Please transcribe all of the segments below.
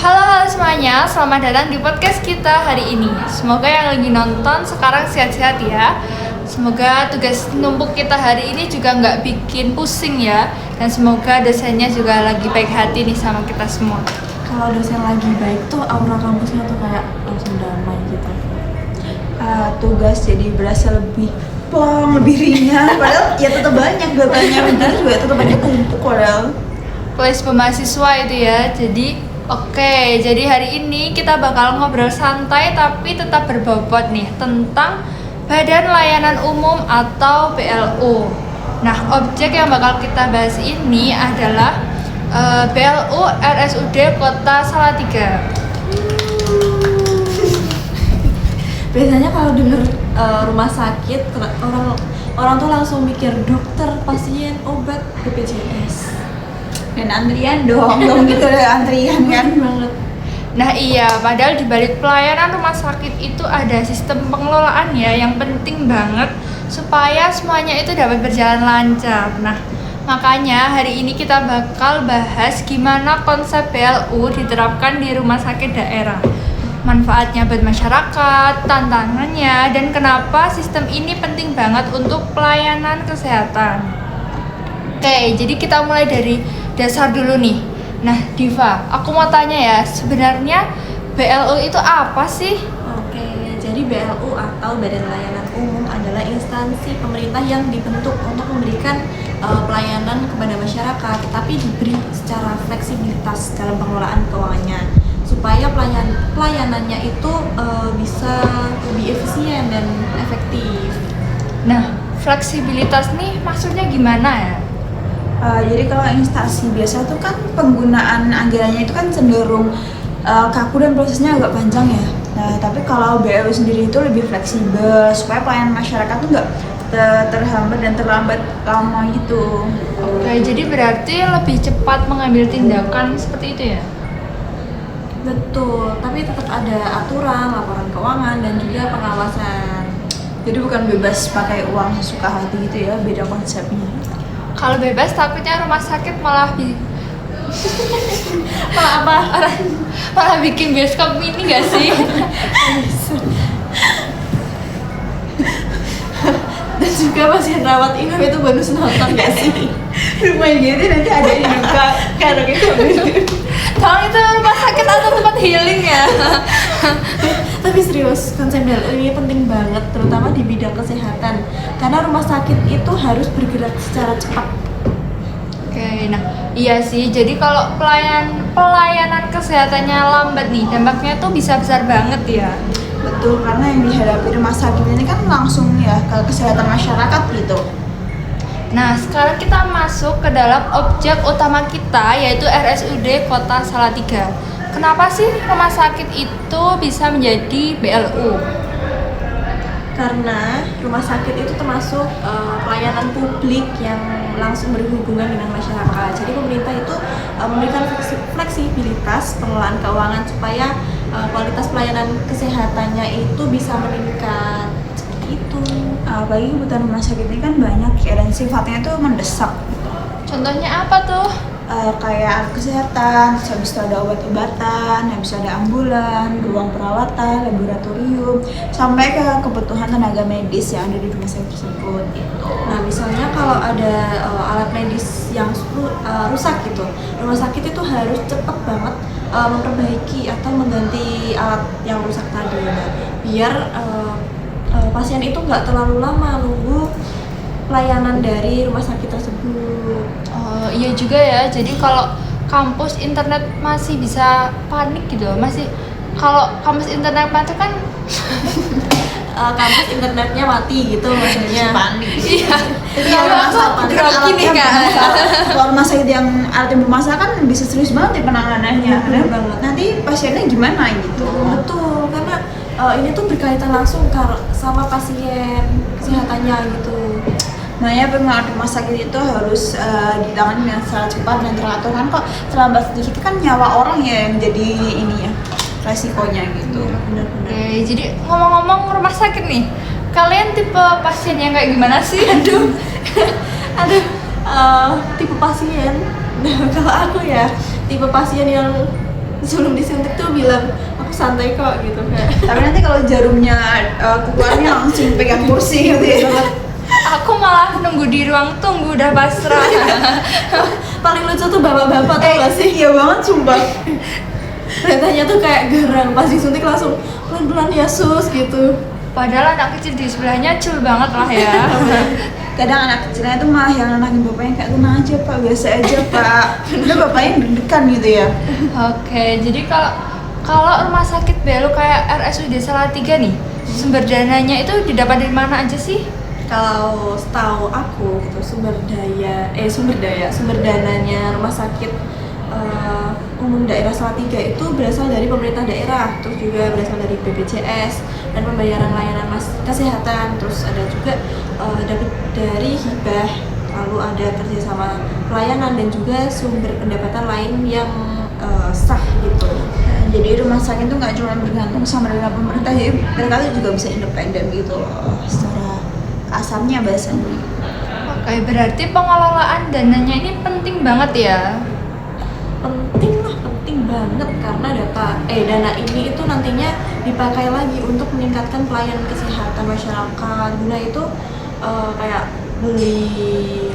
Halo semuanya, selamat datang di podcast kita hari ini. Semoga yang lagi nonton sekarang sehat-sehat ya. Semoga tugas numpuk kita hari ini juga nggak bikin pusing ya. Dan semoga dosennya juga lagi baik hati nih sama kita semua. Kalau dosen lagi baik tuh aura kampusnya tuh kayak langsung damai gitu. Tugas jadi berasa lebih plong, lebih ringan. Padahal ya tetap banyak datanya, bener juga tetap banyak tumpuk padahal. Plus mahasiswa itu ya. Jadi hari ini kita bakal ngobrol santai tapi tetap berbobot nih tentang Badan Layanan Umum atau BLU. Nah, objek yang bakal kita bahas ini adalah BLU RSUD Kota Salatiga. Biasanya kalau denger rumah sakit orang tuh langsung mikir dokter, pasien, obat, BPJS. Dan antrian dong gitu ada antrian kan Banget. Nah iya, padahal di balik pelayanan rumah sakit itu ada sistem pengelolaan ya yang penting banget supaya semuanya itu dapat berjalan lancar. Nah, makanya hari ini kita bakal bahas gimana konsep BLU diterapkan di rumah sakit daerah. Manfaatnya buat masyarakat, tantangannya, dan kenapa sistem ini penting banget untuk pelayanan kesehatan. Oke, jadi kita mulai dari dasar dulu nih. Nah, Diva, aku mau tanya ya, sebenarnya BLU itu apa sih? Oke, jadi BLU atau Badan Layanan Umum adalah instansi pemerintah yang dibentuk untuk memberikan pelayanan kepada masyarakat, tapi diberi secara fleksibilitas dalam pengelolaan keuangannya supaya pelayanannya itu bisa lebih efisien dan efektif. Nah, fleksibilitas nih maksudnya gimana ya? Jadi kalau instansi biasa tuh kan penggunaan anggarannya itu kan cenderung kaku dan prosesnya agak panjang ya. Nah, tapi kalau BLU sendiri itu lebih fleksibel supaya pelayanan masyarakat tuh nggak terhambat dan terlambat lama gitu. Oke, jadi berarti lebih cepat mengambil tindakan seperti itu ya? Betul, tapi tetap ada aturan, laporan keuangan, dan juga pengawasan. Jadi bukan bebas pakai uang sesuka hati gitu ya, beda konsepnya. Kalau bebas takutnya rumah sakit malah malah bikin bioskop mini gak sih? Dan juga pasien rawat inap itu bonus nonton gak sih? Lumayan gitu nanti ada yang buka karena gitu. Tolong itu rumah sakit atau tempat healing ya? Tapi serius, konsep BLU ini penting banget, terutama di bidang kesehatan, karena rumah sakit itu harus bergerak secara cepat. Oke, nah iya sih. Jadi kalau pelayanan kesehatannya lambat nih, dampaknya tuh bisa besar banget ya. Betul, karena yang dihadapi rumah sakit ini kan langsung ya ke kesehatan masyarakat gitu. Nah, sekarang kita masuk ke dalam objek utama kita, yaitu RSUD Kota Salatiga. Kenapa sih rumah sakit itu bisa menjadi BLU? Karena rumah sakit itu termasuk pelayanan publik yang langsung berhubungan dengan masyarakat. Jadi pemerintah itu memberikan fleksibilitas pengelolaan keuangan supaya kualitas pelayanan kesehatannya itu bisa meningkat. Seperti itu. Apalagi kebutuhan rumah sakit ini kan banyak ya dan sifatnya itu mendesak. Contohnya apa tuh? Kayak kesehatan, habis itu ada obat-obatan, habis itu ada ambulan, ruang perawatan, laboratorium, sampai ke kebutuhan tenaga medis yang ada di rumah sakit tersebut gitu. Nah, misalnya kalau ada alat medis yang rusak gitu, rumah sakit itu harus cepat banget memperbaiki atau mengganti alat yang rusak tadi. Nah, biar pasien itu nggak terlalu lama nunggu pelayanan dari rumah sakit tersebut. Oh iya juga ya. Jadi kalau kampus internet masih bisa panik gitu, kalau kampus internet mati kan kampus internetnya mati gitu maksudnya. Panik. iya. Kalau grogi nih, Kak. Kalau rumah sakit yang alatnya bermasalah kan bisa serius banget ya penanganannya. Bener banget. Nanti pasiennya gimana gitu? Betul, karena ini tuh berkaitan langsung sama pasien kesehatannya gitu. Makanya pengelolaan rumah sakit itu harus ditangani dengan secara cepat dan teratur. Kan kok terlambat sedikit kan nyawa orang ya yang jadi ini ya resikonya gitu. Benar-benar. Oke, jadi ngomong-ngomong rumah sakit nih, kalian tipe pasien yang kayak gimana sih? Tipe pasien. Nah, kalau aku ya tipe pasien yang sebelum disuntik tuh bilang aku santai kok gitu kayak. Tapi nanti kalau jarumnya keluarnya langsung pegang kursi gitu ya. Aku malah nunggu di ruang tunggu udah pasrah. Paling lucu tuh bapak-bapak tau gak sih? Iya banget sumpah. Beritanya tuh kayak garang, pas disuntik langsung pelan-pelan ya sus gitu. Padahal anak kecil di sebelahnya cool banget lah ya. Kadang anak kecilnya itu malah yang nenangin bapaknya kayak tenang aja pak, biasa aja pak. Udah bapaknya deg-degan gitu ya. Oke, jadi kalau rumah sakit BLU kayak RSUD Salatiga nih, sumber dananya itu didapat dari mana aja sih? Kalau setahu aku gitu sumber dananya rumah sakit umum daerah Salatiga itu berasal dari pemerintah daerah, terus juga berasal dari BPJS dan pembayaran layanan kesehatan, terus ada juga dapat dari hibah, lalu ada kerjasama pelayanan dan juga sumber pendapatan lain yang sah gitu. Nah, jadi rumah sakit itu nggak cuma bergantung sama dana pemerintah, jadi mereka tuh juga bisa independen gitu loh, secara kasarnya bahasanya. Oke, berarti pengelolaan dananya ini penting banget ya. Penting banget karena dana ini itu nantinya dipakai lagi untuk meningkatkan pelayanan kesehatan masyarakat. Guna itu kayak beli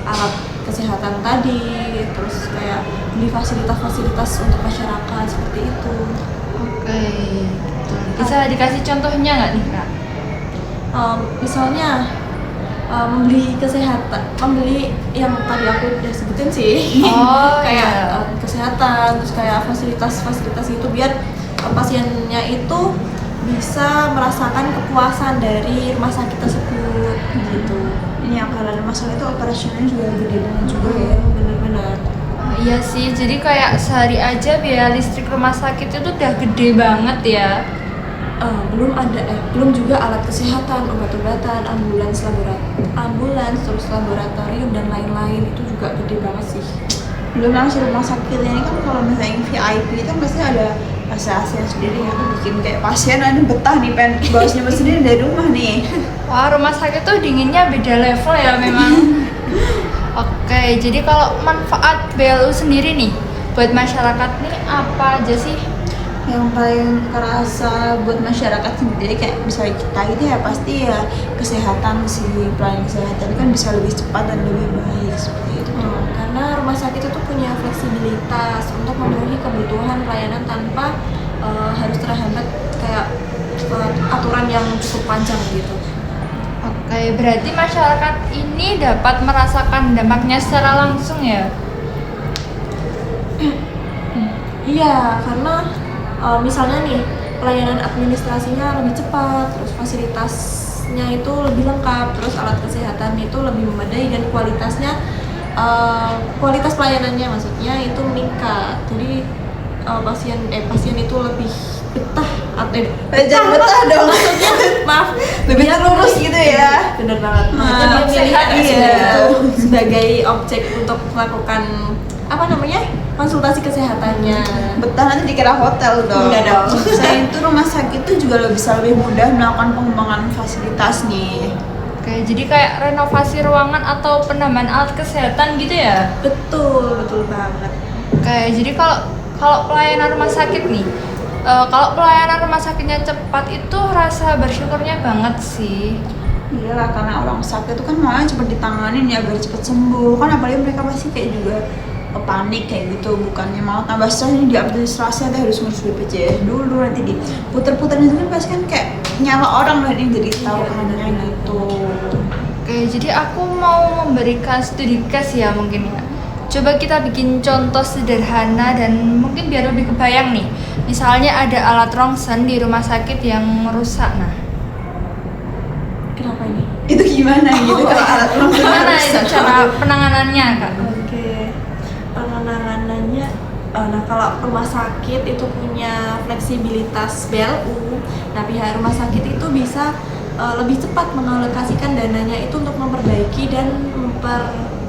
alat kesehatan tadi, terus kayak beli fasilitas-fasilitas untuk masyarakat seperti itu. Oke, gitu. Bisa dikasih contohnya nggak nih Kak? Misalnya membeli yang tadi aku udah sebutin sih. Oh, kayak iya. kesehatan, terus kayak fasilitas itu biar pasiennya itu bisa merasakan kepuasan dari rumah sakit tersebut gitu. Ini yang karena masalah itu operasionalnya juga gede banget juga ya. Bener-bener. Oh, iya sih, jadi kayak sehari aja biaya listrik rumah sakit itu udah gede banget ya. Belum juga alat kesehatan, obat-obatan, ambulans, terus laboratorium dan lain-lain, itu juga gede banget sih. Belum langsung rumah sakit ini kan, kalau misalnya VIP itu pasti ada AC sendiri yang bikin kayak pasien ada betah nih pengen bawa senyum sendiri dari rumah nih. Wah, rumah sakit tuh dinginnya beda level ya memang. Oke, jadi kalau manfaat BLU sendiri nih buat masyarakat nih apa aja sih? Yang paling kerasa buat masyarakat sendiri kayak misalnya kita gitu ya, pasti ya kesehatan sih, pelayanan kesehatan kan bisa lebih cepat dan lebih baik seperti itu. Karena rumah sakit itu punya fleksibilitas untuk memenuhi kebutuhan pelayanan tanpa harus terhambat kayak aturan yang cukup panjang gitu. Oke, berarti masyarakat ini dapat merasakan dampaknya secara langsung ya? Iya, karena misalnya nih pelayanan administrasinya lebih cepat, terus fasilitasnya itu lebih lengkap, terus alat kesehatan itu lebih memadai dan kualitas pelayanannya maksudnya itu meningkat. Jadi pasien itu lebih betah Jangan betah dong. maksudnya maaf Lebih terurus gitu ya. bener banget. Nah, Dia sehat milih iya. itu sebagai objek untuk melakukan konsultasi kesehatannya. Betah nanti dikira hotel dong. Enggak dong. Selain itu rumah sakit itu juga bisa lebih mudah melakukan pengembangan fasilitas nih. Oke, jadi kayak renovasi ruangan atau penambahan alat kesehatan gitu ya? Betul banget. Oke, jadi kalau pelayanan rumah sakit nih, kalau pelayanan rumah sakitnya cepat itu rasa bersyukurnya banget sih. Iyalah, karena orang sakit itu kan maunya cepet ditanganin ya biar cepet sembuh. Kan apalagi mereka pasti kayak juga panik kayak gitu, bukannya mau tambah stres ini di administrasi nanti harus ngurus BPJS dulu, nanti diputer-puter itu kan pasti kan kayak nyawa orang lah ini jadi taruhannya gitu. Oke, jadi aku mau memberikan studi case ya mungkin ya. Coba kita bikin contoh sederhana dan mungkin biar lebih kebayang nih. Misalnya ada alat rongsen di rumah sakit yang rusak, nah. Kenapa ini? Itu gimana gitu kalau alat rongsen Gimana itu rusak? cara penanganannya, Kak? Oke. Penanganannya nah kalau rumah sakit itu punya fleksibilitas BLU, nah pihak rumah sakit itu bisa lebih cepat mengalokasikan dananya itu untuk memperbaiki dan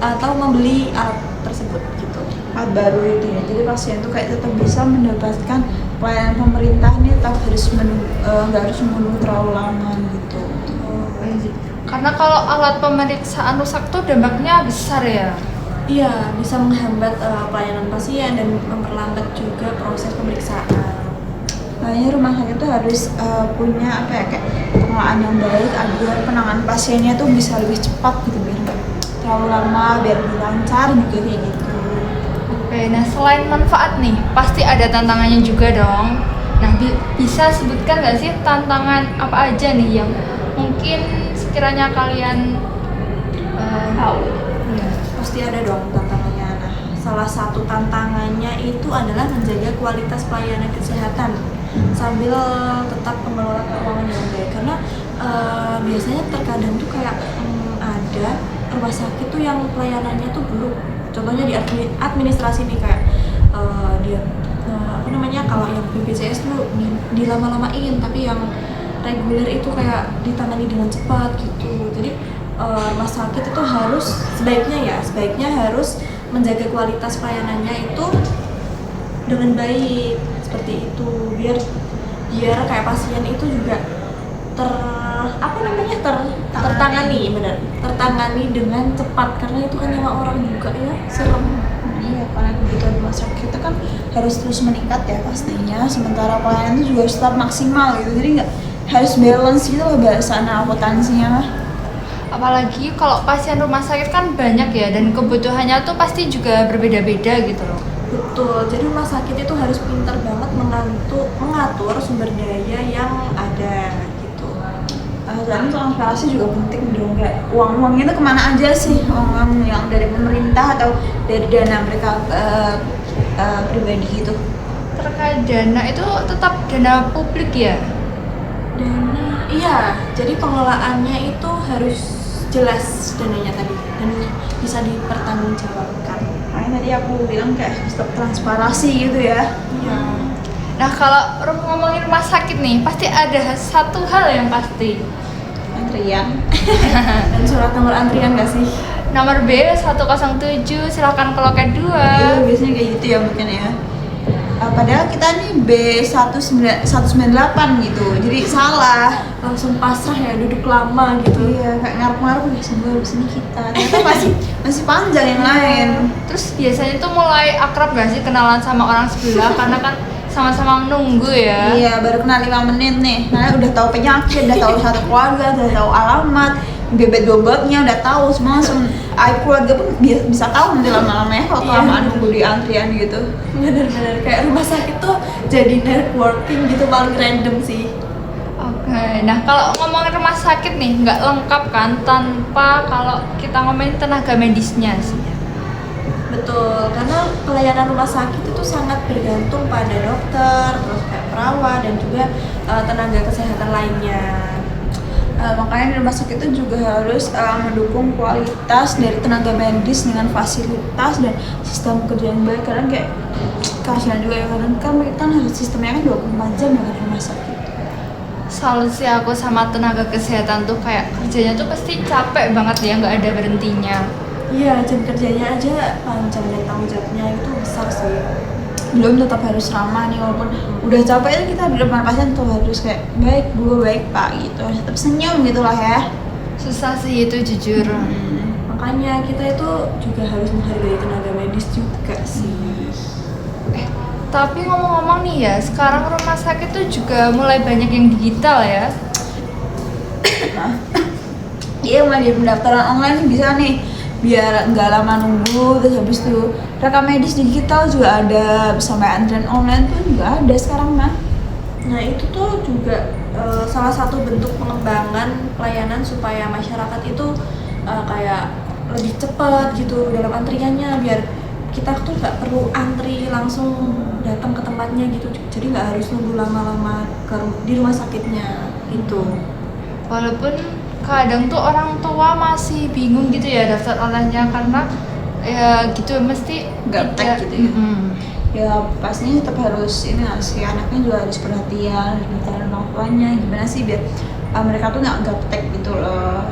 atau membeli alat tersebut gitu. Alat baru itu ya, jadi pasien tuh kayak tetap bisa mendapatkan pelayanan pemerintah ini, tetap harus nggak harus menunggu terlalu lama gitu. Karena kalau alat pemeriksaan rusak tuh dampaknya besar ya. Iya, bisa menghambat pelayanan pasien dan memperlambat juga proses pemeriksaan. Makanya rumah sakit itu harus punya apa ya, kayak pengelolaan yang baik agar penanganan pasiennya tuh bisa lebih cepat gitu, biar nggak terlalu lama, biar lebih lancar juga kayak gitu. Oke, nah selain manfaat nih, pasti ada tantangannya juga dong. Nah, bisa sebutkan nggak sih tantangan apa aja nih yang mungkin sekiranya kalian tahu? Ya. Pasti ada dong tantangannya. Nah, salah satu tantangannya itu adalah menjaga kualitas pelayanan kesehatan sambil tetap mengelola keuangan yang baik. Karena biasanya terkadang tuh kayak ada rumah sakit tuh yang pelayanannya tuh buruk. Contohnya di administrasi nih, kayak dia apa namanya, kalau yang BPJS tuh dilama-lamain, tapi yang reguler itu kayak ditangani dengan cepat gitu. Jadi rumah sakit itu harus sebaiknya harus menjaga kualitas pelayanannya itu dengan baik seperti itu, biar kayak pasien itu juga tertangani dengan cepat, karena itu kan nyawa orang juga ya, serem. Iya, karena kebutuhan rumah sakit itu kan harus terus meningkat ya pastinya, sementara pelayanan itu juga harus tetap maksimal gitu, jadi nggak harus balance gitu loh bahasa akuntansinya mah. Apalagi kalau pasien rumah sakit kan banyak ya, dan kebutuhannya tuh pasti juga berbeda-beda gitu loh. Betul, jadi rumah sakit itu harus pintar banget mengatur sumber daya yang ada gitu. Dan transparansi juga penting dong, kayak uang itu kemana aja sih, uang yang dari pemerintah atau dari dana mereka pribadi gitu. Terkait dana itu tetap dana publik ya? Iya, jadi pengelolaannya itu harus jelas dananya tadi dan bisa dipertanggungjawabkan. Makanya tadi aku bilang kayak tetap transparansi gitu ya. Iya. Nah, kalau ngomongin rumah sakit nih, pasti ada satu hal yang pasti. Antrian. Dan surat nomor antrian nggak sih? Nomor B107, silakan ke loket 2. Iya, biasanya kayak gitu ya mungkin ya. Padahal kita nih B198 gitu, jadi salah. Langsung pasrah ya, duduk lama gitu. Iya, kayak ngarep-ngarep udah sebelum sini kita. Ternyata masih panjang yang lain. Terus biasanya tuh mulai akrab gak sih kenalan sama orang sebelah karena kan sama-sama nunggu ya. Iya, baru kenal 5 menit nih. Nah, udah tahu penyakit, udah tahu satu keluarga, udah tahu alamat, bebet bobotnya udah tahu semua langsung. Keluarga pun bisa tahu nanti lama-lama ya kalau kelamaan nunggu di antrian gitu. Bener-bener kayak rumah sakit tuh jadi networking gitu, paling random sih. Oke, nah kalau ngomongin rumah sakit nih nggak lengkap kan tanpa kalau kita ngomongin tenaga medisnya sih. Betul, karena pelayanan rumah sakit itu sangat bergantung pada dokter, terus kayak perawat dan juga tenaga kesehatan lainnya. Makanya di rumah sakit itu juga harus mendukung kualitas dari tenaga medis dengan fasilitas dan sistem kerja yang baik, karena kayak kasihan juga ya, karena kan mereka kan harus sistemnya kan 24 jam ya kan rumah sakit. Salut sih aku sama tenaga kesehatan tuh, kayak kerjanya tuh pasti capek banget ya, nggak ada berhentinya. Iya, jam kerjanya aja panjang dan tanggung jawabnya itu besar sih. Belum tetap harus ramah nih, walaupun udah capek ya kita di depan pasien tuh harus kayak baik bu, baik pak gitu, harus tetap senyum gitu lah ya. Susah sih itu jujur. Makanya kita itu juga harus menghargai tenaga medis juga sih. Tapi ngomong-ngomong nih ya, sekarang rumah sakit tuh juga mulai banyak yang digital ya. Iya, mulai dari pendaftaran online bisa nih, biar nggak lama nunggu. Terus habis itu rekam medis digital juga ada, sampai antrian online tuh juga ada sekarang mah. Nah itu tuh juga salah satu bentuk pengembangan pelayanan supaya masyarakat itu kayak lebih cepat gitu dalam antriannya, biar kita tuh nggak perlu antri langsung datang ke tempatnya gitu, jadi nggak harus nunggu lama-lama di rumah sakitnya gitu. Walaupun kadang tuh orang tua masih bingung gitu ya daftar online-nya, karena ya gitu mesti Gaptek gitu ya. Ya pastinya tetap harus ini nggak sih, anaknya juga harus perhatian, harus perhatian orang tuanya gimana sih biar mereka tuh nggak gaptek gitu loh.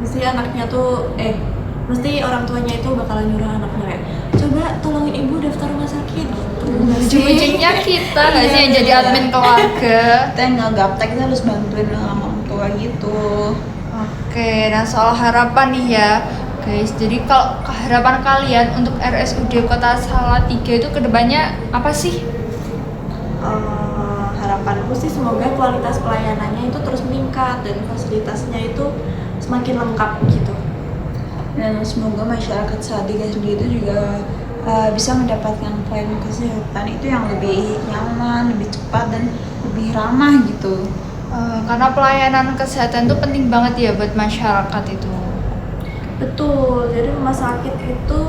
Mesti anaknya tuh mesti orang tuanya itu bakalan nyuruh anaknya kayak, coba tolongin ibu daftar rumah sakit gitu. Ujung-ujungnya kita nggak sih yang jadi admin keluarga. Kita yang nggak gaptek, kita harus bantuin sama orang tua gitu. Oke, nah soal harapan nih ya, guys. Jadi kalau harapan kalian untuk RSUD Kota Salatiga itu kedepannya apa sih? Harapanku sih semoga kualitas pelayanannya itu terus meningkat dan fasilitasnya itu semakin lengkap gitu. Dan semoga masyarakat Salatiga sendiri itu juga bisa mendapatkan pelayanan kesehatan itu yang lebih nyaman, lebih cepat dan lebih ramah gitu. Karena pelayanan kesehatan itu penting banget ya buat masyarakat itu. Betul, jadi rumah sakit itu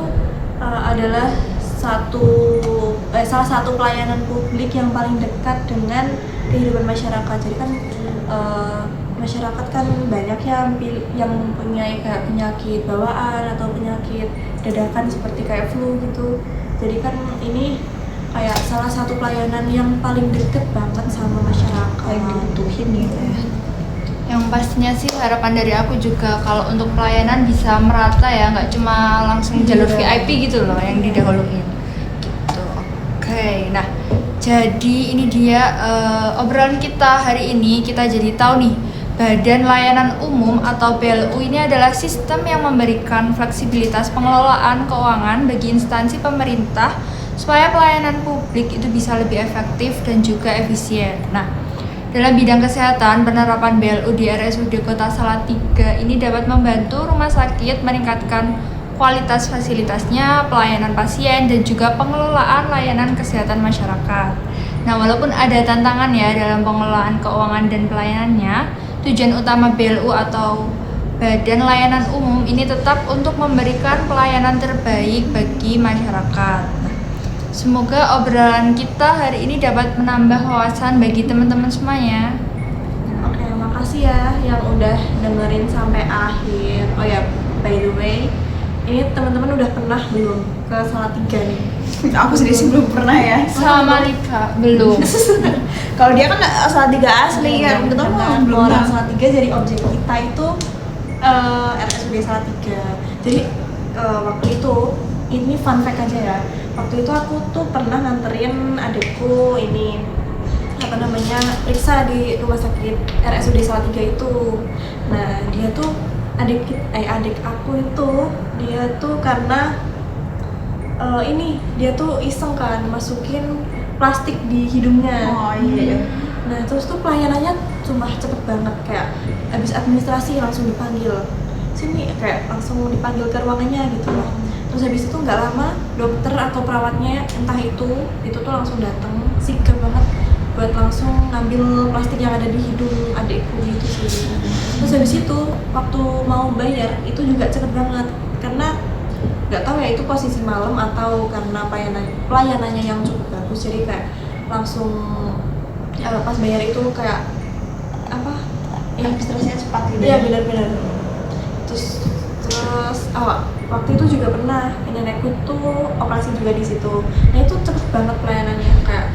adalah salah satu pelayanan publik yang paling dekat dengan kehidupan masyarakat. Jadi kan masyarakat kan banyak yang punya kayak penyakit bawaan atau penyakit dadakan seperti kayak flu gitu. Jadi kan ini kayak salah satu pelayanan yang paling deket banget sama masyarakat. Paling dibutuhin gitu ya. Yang pastinya sih harapan dari aku juga kalau untuk pelayanan bisa merata ya, nggak cuma langsung jalur VIP gitu loh yang didahuluin gitu. Oke, nah jadi ini dia obrolan kita hari ini. Kita jadi tahu nih, Badan Layanan Umum atau BLU ini adalah sistem yang memberikan fleksibilitas pengelolaan keuangan bagi instansi pemerintah supaya pelayanan publik itu bisa lebih efektif dan juga efisien. Nah, dalam bidang kesehatan, penerapan BLU di RSUD Kota Salatiga ini dapat membantu rumah sakit meningkatkan kualitas fasilitasnya, pelayanan pasien, dan juga pengelolaan layanan kesehatan masyarakat. Nah, walaupun ada tantangan ya dalam pengelolaan keuangan dan pelayanannya, tujuan utama BLU atau Badan Layanan Umum ini tetap untuk memberikan pelayanan terbaik bagi masyarakat. Semoga obrolan kita hari ini dapat menambah wawasan bagi teman-teman semuanya. Oke, makasih ya yang udah dengerin sampai akhir. Oh ya, by the way, ini teman-teman udah pernah belum ke Salatiga nih? Aku sendiri sih belum pernah ya. Sama Lika, belum. Kalau dia kan Salatiga asli kan, kita mah belum orang pernah. Salatiga jadi objek kita itu RSUD Salatiga. Jadi waktu itu ini fun fact aja ya. Waktu itu aku tuh pernah nganterin adikku ini periksa di rumah sakit RSUD Salatiga itu. Nah dia tuh adik aku itu dia tuh karena dia tuh iseng kan masukin plastik di hidungnya. Oh iya. Nah terus tuh pelayanannya cuma cepet banget, kayak abis administrasi langsung dipanggil sini, kayak langsung dipanggil ke ruangannya gitu loh. Terus habis itu nggak lama dokter atau perawatnya entah itu tuh langsung datang, sigap banget buat langsung ngambil plastik yang ada di hidung adikku gitu sih. Terus habis itu waktu mau bayar itu juga cepet banget, karena nggak tahu ya itu posisi malam atau karena pelayanannya yang cukup bagus, jadi kayak langsung pas bayar itu kayak apa ya, Administrasinya cepat gitu. iya benar-benar. Terus waktu itu juga pernah nenekku tuh operasi juga di situ. Nah itu cepet banget pelayanannya, kayak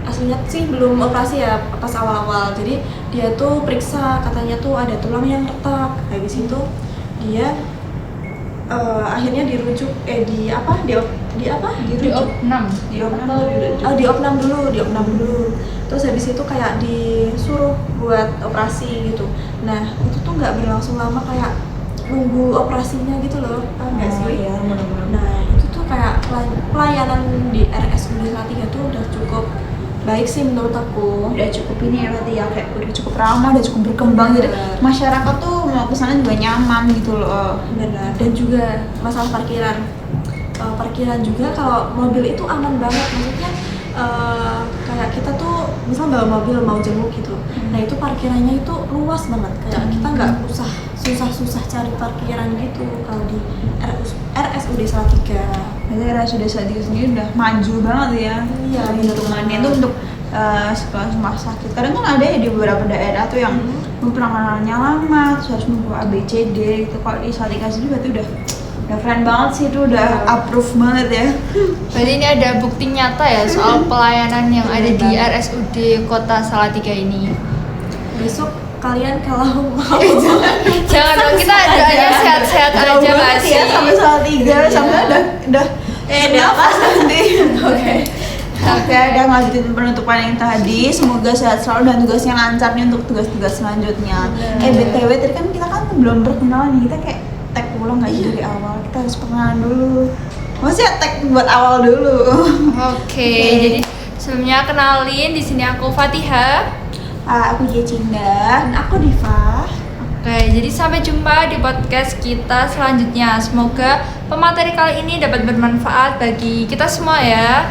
aslinya sih belum operasi ya pas awal-awal. Jadi dia tuh periksa, katanya tuh ada tulang yang retak. Habis itu dia akhirnya dirujuk di opnam dulu. Terus habis itu kayak disuruh buat operasi gitu. Nah itu tuh nggak berlangsung lama, kayak nunggu operasinya gitu loh, nggak sih? Iya, benar-benar. Nah itu tuh kayak pelayanan di RSUD Salatiga tuh udah cukup baik sih menurut aku. Udah cukup ini ya berarti ya, kayak udah cukup ramah, udah cukup berkembang gitu. Masyarakat tuh mau kesana juga nyaman gitu loh. Benar. Dan juga masalah parkiran juga, kalau mobil itu aman banget, maksudnya kayak kita tuh misal bawa mobil mau jenguk gitu, nah itu parkirannya itu luas banget, kayak kita nggak usah susah-susah cari parkiran gitu kalau di RSUD Salatiga. Berarti RSUD Salatiga sendiri udah maju banget ya. Iya, hitungannya itu untuk sekolah rumah sakit. Kadang kan ada ya di beberapa daerah tuh yang penanganannya lama, terus harus nunggu ABCD gitu. Kalau di Salatiga sendiri berarti udah keren banget sih, itu udah approve banget ya. Berarti ini ada bukti nyata ya soal pelayanan yang ada di RSUD Kota Salatiga ini. Besok kalian kalau mau Jangan dong, kita aja sehat-sehat aja nggak sih? Ya sampai Salatiga, sampai udah apa nanti. Oke. Oke, udah lanjutin penutupan yang tadi. Semoga sehat selalu dan tugasnya lancar nih untuk tugas-tugas selanjutnya. BTW tadi kan kita kan belum perkenalan nih, kita kayak tag ulang nggak dari awal. Kita harus perkenalan dulu. Maksudnya tag buat awal dulu. Oke, jadi sebelumnya kenalin, di sini aku Fatiha. Aku Jecinda. Dan aku Diva. Oke, jadi sampai jumpa di podcast kita selanjutnya. Semoga pemateri kali ini dapat bermanfaat bagi kita semua ya.